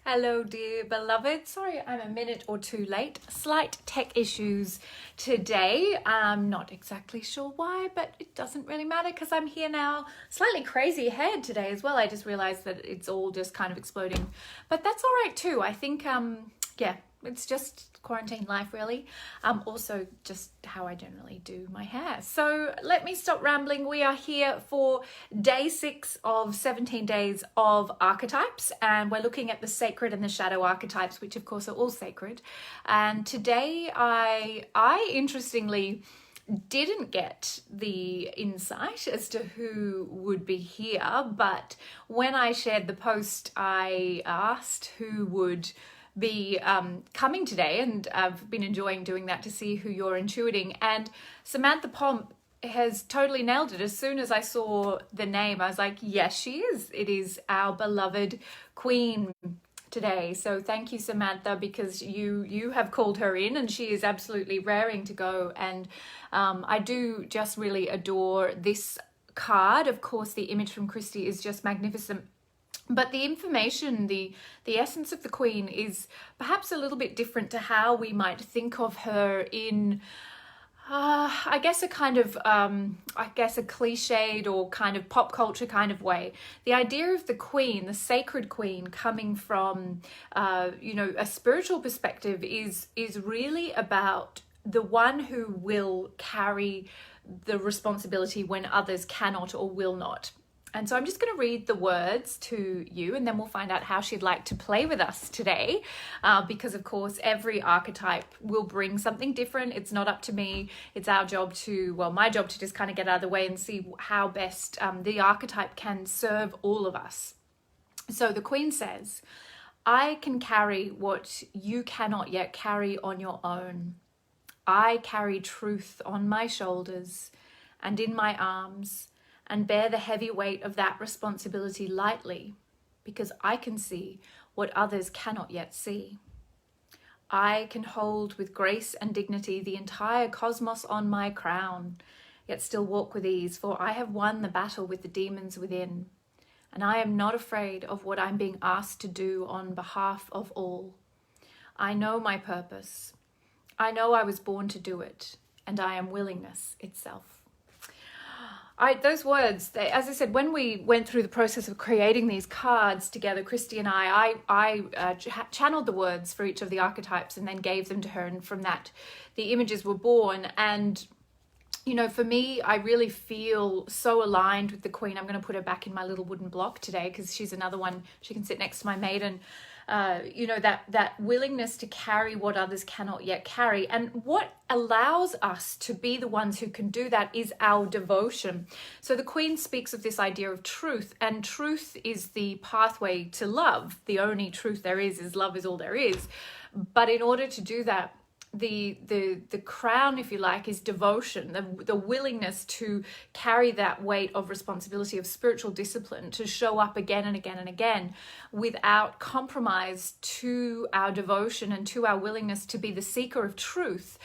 Hello, dear beloved. Sorry, I'm a minute or two late. Slight tech issues today. I'm not exactly sure why, but it doesn't really matter because I'm here now. Slightly crazy head today as well. I just realized that it's all just kind of exploding, but that's all right too. I think, yeah, it's just quarantine life really. Also just how I generally do my hair. So let me stop rambling. We are here for day 6 of 17 days of archetypes, and we're looking at the sacred and the shadow archetypes, which of course are all sacred. And today I interestingly didn't get the insight as to who would be here, but when I shared the post, I asked who would be coming today, and I've been enjoying doing that to see who you're intuiting. And Samantha Pomp has totally nailed it. As soon as I saw the name, I was like, yes, she is. It is our beloved Queen today. So thank you, Samantha, because you have called her in, and she is absolutely raring to go. And I do just really adore this card. Of course, the image from Christie is just magnificent. But the information, the essence of the Queen is perhaps a little bit different to how we might think of her in, I guess a kind of, a cliched or kind of pop culture kind of way. The idea of the Queen, the sacred Queen, coming from, a spiritual perspective is really about the one who will carry the responsibility when others cannot or will not. And so I'm just going to read the words to you, and then we'll find out how she'd like to play with us today. Because of course, every archetype will bring something different. It's not up to me. It's our job to, my job to just kind of get out of the way and see how best the archetype can serve all of us. So the Queen says, I can carry what you cannot yet carry on your own. I carry truth on my shoulders and in my arms, and bear the heavy weight of that responsibility lightly, because I can see what others cannot yet see. I can hold with grace and dignity the entire cosmos on my crown, yet still walk with ease, for I have won the battle with the demons within, and I am not afraid of what I'm being asked to do on behalf of all. I know my purpose. I know I was born to do it, and I am willingness itself. Those words, as I said, when we went through the process of creating these cards together, Christy and I channeled the words for each of the archetypes and then gave them to her, and from that the images were born. And for me, I really feel so aligned with the Queen. I'm going to put her back in my little wooden block today because she's another one. She can sit next to my maiden. That willingness to carry what others cannot yet carry. And what allows us to be the ones who can do that is our devotion. So the Queen speaks of this idea of truth, and truth is the pathway to love. The only truth there is love is all there is. But in order to do that, the crown, if you like, is devotion, the willingness to carry that weight of responsibility of spiritual discipline, to show up again and again and again without compromise to our devotion and to our willingness to be the seeker of truth,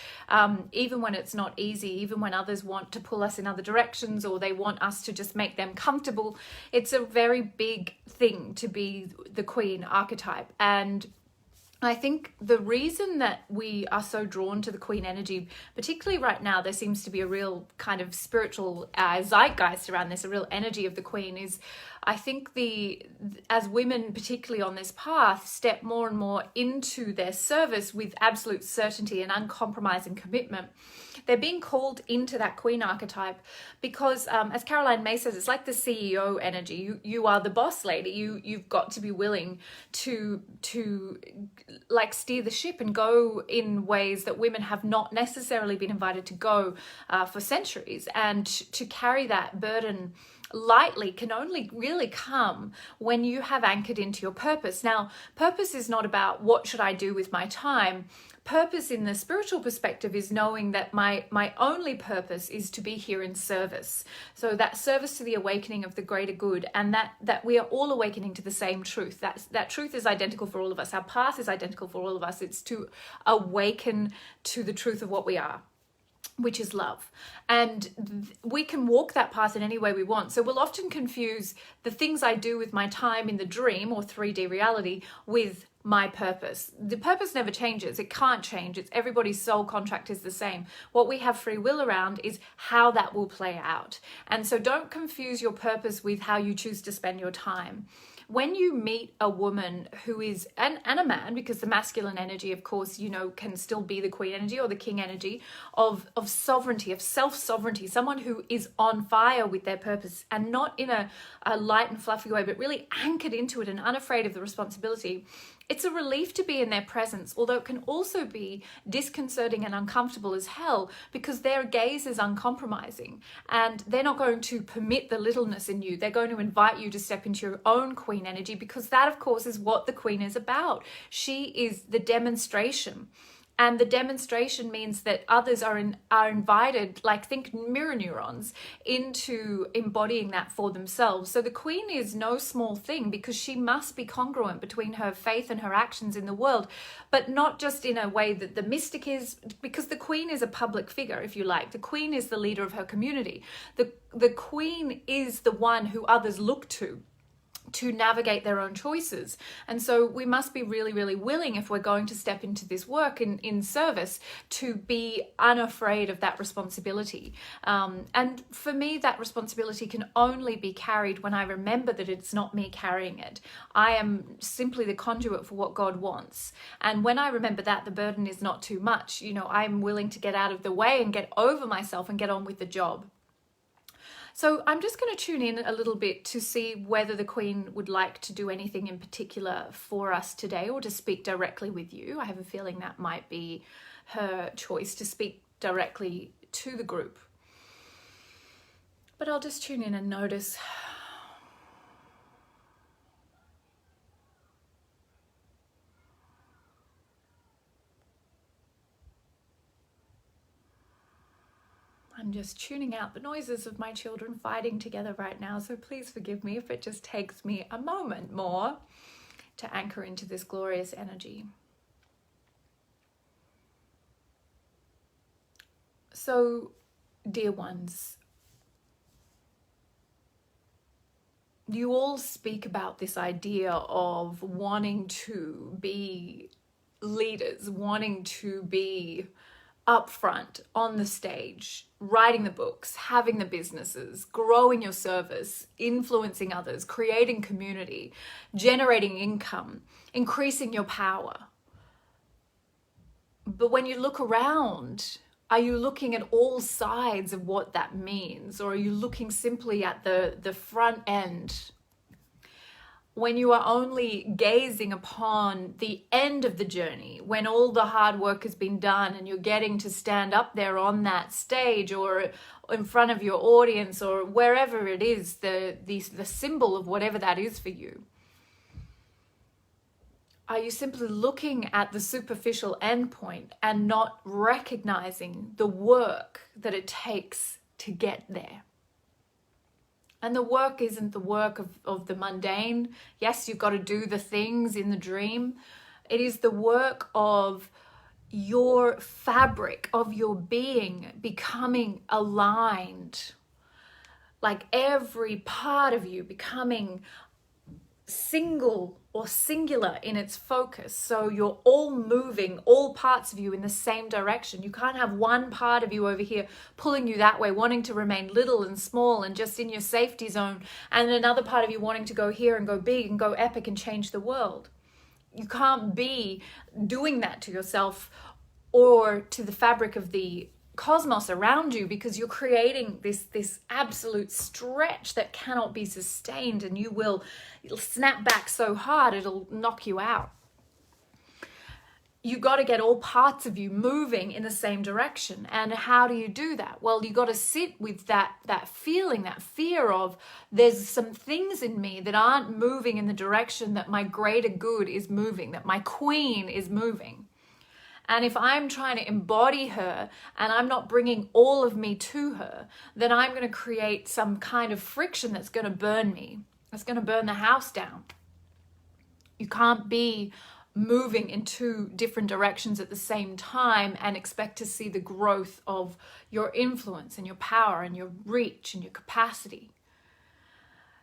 even when it's not easy, even when others want to pull us in other directions or they want us to just make them comfortable. It's a very big thing to be the Queen archetype. And I think the reason that we are so drawn to the Queen energy, particularly right now, there seems to be a real kind of spiritual zeitgeist around this, a real energy of the Queen, is I think as women, particularly on this path, step more and more into their service with absolute certainty and uncompromising commitment, they're being called into that Queen archetype because, as Caroline May says, it's like the CEO energy. You are the boss lady. You've got to be willing to like steer the ship and go in ways that women have not necessarily been invited to go for centuries, and to carry that burden lightly can only really come when you have anchored into your purpose. Now, purpose is not about what should I do with my time. Purpose in the spiritual perspective is knowing that my only purpose is to be here in service. So that service to the awakening of the greater good, and that we are all awakening to the same truth. That truth is identical for all of us. Our path is identical for all of us. It's to awaken to the truth of what we are. which is love. And we can walk that path in any way we want. So we'll often confuse the things I do with my time in the dream or 3D reality with my purpose. The purpose never changes. It can't change. It's everybody's soul contract is the same. What we have free will around is how that will play out. And so don't confuse your purpose with how you choose to spend your time. When you meet a woman who is, and a man, because the masculine energy, of course, you know, can still be the queen energy or the king energy of sovereignty, of self-sovereignty, someone who is on fire with their purpose and not in a light and fluffy way, but really anchored into it and unafraid of the responsibility. It's a relief to be in their presence, although it can also be disconcerting and uncomfortable as hell because their gaze is uncompromising and they're not going to permit the littleness in you. They're going to invite you to step into your own queen energy because that, of course, is what the queen is about. She is the demonstration. And the demonstration means that others are invited, like think mirror neurons, into embodying that for themselves. So the queen is no small thing because she must be congruent between her faith and her actions in the world, but not just in a way that the mystic is, because the queen is a public figure, if you like. The queen is the leader of her community. The queen is the one who others look to navigate their own choices. And so we must be really, really willing, if we're going to step into this work in service, to be unafraid of that responsibility. And for me, that responsibility can only be carried when I remember that it's not me carrying it. I am simply the conduit for what God wants. And when I remember that, the burden is not too much. You know, I'm willing to get out of the way and get over myself and get on with the job. So I'm just going to tune in a little bit to see whether the Queen would like to do anything in particular for us today or to speak directly with you. I have a feeling that might be her choice, to speak directly to the group. But I'll just tune in and notice. I'm just tuning out the noises of my children fighting together right now, so please forgive me if it just takes me a moment more to anchor into this glorious energy. So, dear ones, you all speak about this idea of wanting to be leaders, wanting to be up front, on the stage, writing the books, having the businesses, growing your service, influencing others, creating community, generating income, increasing your power. But when you look around, are you looking at all sides of what that means? Or are you looking simply at the front end? When you are only gazing upon the end of the journey, when all the hard work has been done and you're getting to stand up there on that stage or in front of your audience or wherever it is, the symbol of whatever that is for you. Are you simply looking at the superficial endpoint and not recognizing the work that it takes to get there? And the work isn't the work of the mundane. Yes, you've got to do the things in the dream. It is the work of your fabric, of your being becoming aligned. Like every part of you becoming single or singular in its focus. So you're all moving, all parts of you in the same direction. You can't have one part of you over here pulling you that way, wanting to remain little and small and just in your safety zone, and another part of you wanting to go here and go big and go epic and change the world. You can't be doing that to yourself or to the fabric of the cosmos around you, because you're creating this absolute stretch that cannot be sustained, and it'll snap back so hard it'll knock you out. You got to get all parts of you moving in the same direction. And how do you do that? Well, you got to sit with that feeling, that fear of, there's some things in me that aren't moving in the direction that my greater good is moving, that my queen is moving. And if I'm trying to embody her and I'm not bringing all of me to her, then I'm going to create some kind of friction that's going to burn me. It's going to burn the house down. You can't be moving in two different directions at the same time and expect to see the growth of your influence and your power and your reach and your capacity.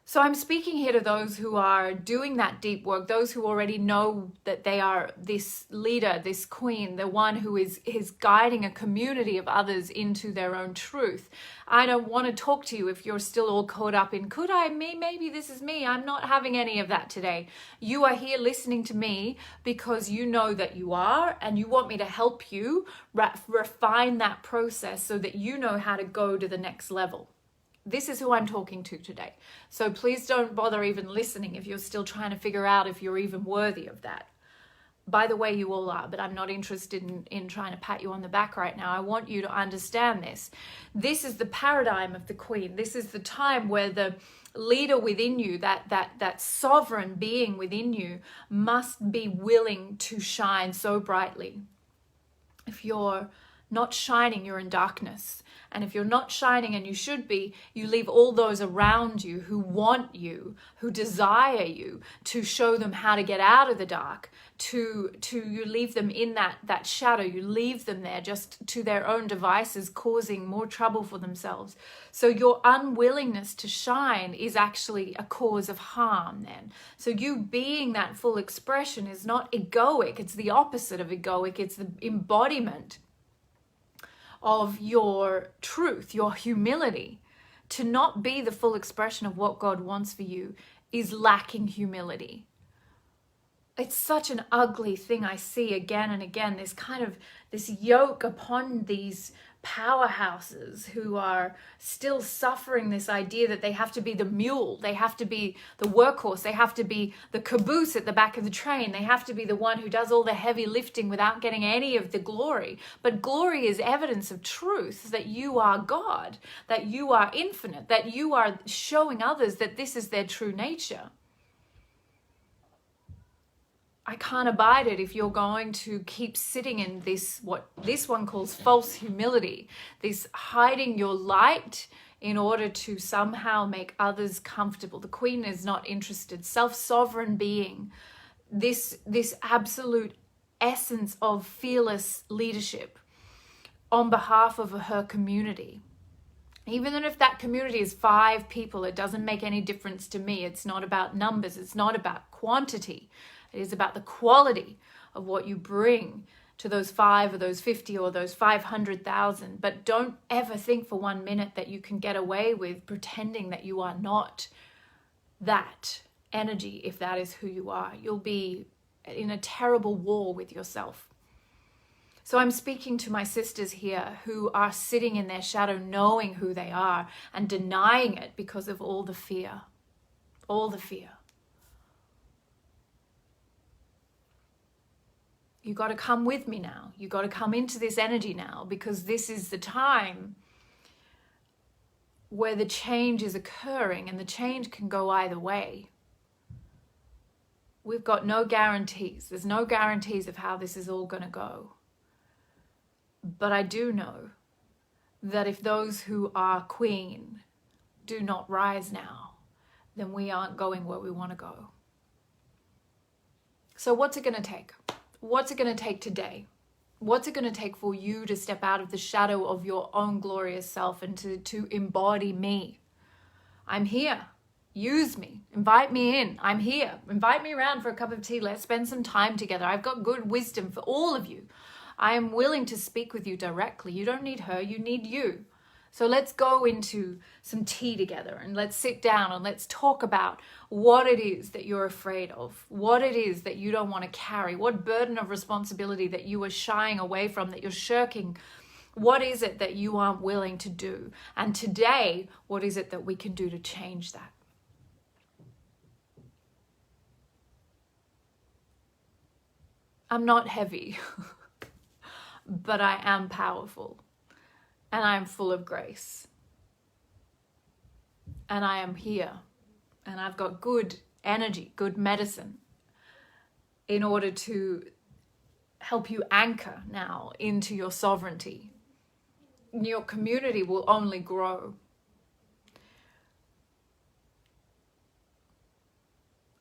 So I'm speaking here to those who are doing that deep work, those who already know that they are this leader, this queen, the one who is guiding a community of others into their own truth. I don't want to talk to you if you're still all caught up in, could I, me, maybe this is me. I'm not having any of that today. You are here listening to me because you know that you are, and you want me to help you refine that process so that you know how to go to the next level. This is who I'm talking to today. So please don't bother even listening if you're still trying to figure out if you're even worthy of that. By the way, you all are, but I'm not interested in trying to pat you on the back right now. I want you to understand this. This is the paradigm of the queen. This is the time where the leader within you, that sovereign being within you, must be willing to shine so brightly. If you're not shining, you're in darkness. And if you're not shining, and you should be, you leave all those around you who want you, who desire you, to show them how to get out of the dark, to you leave them in that shadow. You leave them there just to their own devices, causing more trouble for themselves. So your unwillingness to shine is actually a cause of harm then. So you being that full expression is not egoic. It's the opposite of egoic. It's the embodiment of your truth, your humility. To not be the full expression of what God wants for you is lacking humility. It's such an ugly thing I see again and again, this yoke upon these powerhouses who are still suffering this idea that they have to be the mule, they have to be the workhorse, they have to be the caboose at the back of the train, they have to be the one who does all the heavy lifting without getting any of the glory. But glory is evidence of truth, that you are God, that you are infinite, that you are showing others that this is their true nature. I can't abide it if you're going to keep sitting in this, what this one calls false humility, this hiding your light in order to somehow make others comfortable. The queen is not interested. Self-sovereign being, this absolute essence of fearless leadership on behalf of her community. Even if that community is 5 people, it doesn't make any difference to me. It's not about numbers. It's not about quantity. It is about the quality of what you bring to those 5 or those 50 or those 500,000. But don't ever think for 1 minute that you can get away with pretending that you are not that energy if that is who you are. You'll be in a terrible war with yourself. So I'm speaking to my sisters here who are sitting in their shadow knowing who they are and denying it because of all the fear. All the fear. You got to come with me now. You got to come into this energy now, because this is the time where the change is occurring, and the change can go either way. We've got no guarantees. There's no guarantees of how this is all going to go. But I do know that if those who are queen do not rise now, then we aren't going where we want to go. So what's it going to take? What's it going to take today? What's it going to take for you to step out of the shadow of your own glorious self and to embody me? I'm here. Use me. Invite me in. I'm here. Invite me around for a cup of tea. Let's spend some time together. I've got good wisdom for all of you. I am willing to speak with you directly. You don't need her. You need you. So let's go into some tea together, and let's sit down and let's talk about what it is that you're afraid of, what it is that you don't want to carry, what burden of responsibility that you are shying away from, that you're shirking. What is it that you aren't willing to do? And today, what is it that we can do to change that? I'm not heavy, but I am powerful. And I am full of grace. And I am here. And I've got good energy, good medicine in order to help you anchor now into your sovereignty. Your community will only grow.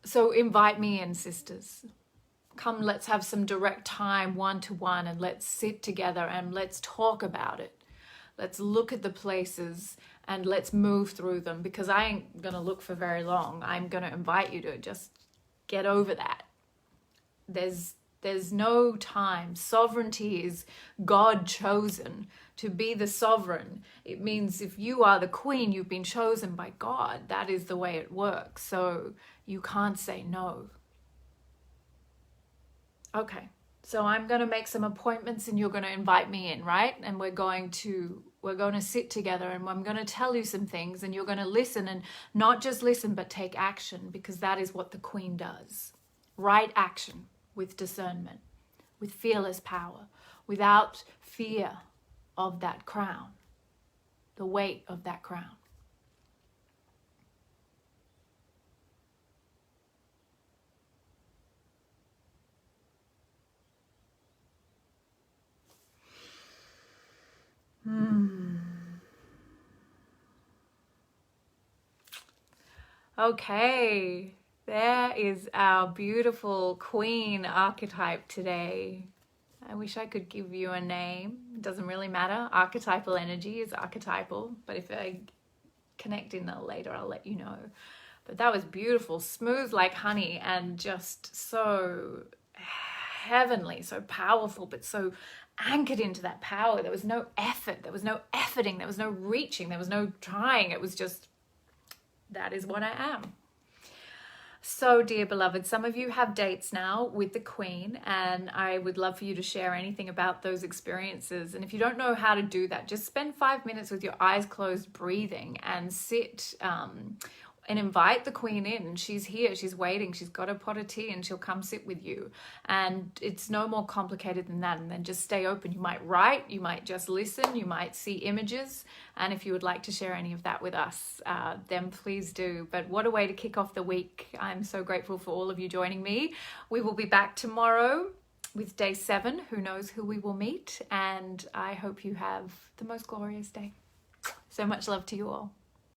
So invite me in, sisters. come, let's have some direct time one-to-one, and let's sit together and let's talk about it. Let's look at the places and let's move through them, because I ain't gonna look for very long. I'm gonna invite you to just get over that. There's no time. Sovereignty is God chosen to be the sovereign. It means if you are the queen, you've been chosen by God. That is the way it works. So you can't say no. Okay, so I'm going to make some appointments and you're going to invite me in, right? And we're going to sit together and I'm going to tell you some things and you're going to listen, and not just listen, but take action, because that is what the queen does. Right action with discernment, with fearless power, without fear of that crown, the weight of that crown. Okay, there is our beautiful queen archetype today. I wish I could give you a name. It doesn't really matter. Archetypal energy is archetypal, but if I connect in later, I'll let you know. But that was beautiful, smooth like honey, and just so heavenly, so powerful, but so anchored into that power. There was no effort, there was no efforting, there was no reaching, there was no trying. It was just, that is what I am. So, dear beloved, some of you have dates now with the Queen, and I would love for you to share anything about those experiences. And if you don't know how to do that, just spend 5 minutes with your eyes closed, breathing, and sit and invite the Queen in. She's here, she's waiting, she's got a pot of tea, and she'll come sit with you. And it's no more complicated than that. And then just stay open. You might write, you might just listen, you might see images. And if you would like to share any of that with us, then please do. But what a way to kick off the week. I'm so grateful for all of you joining me. We will be back tomorrow with day 7. Who knows who we will meet? And I hope you have the most glorious day. So much love to you all.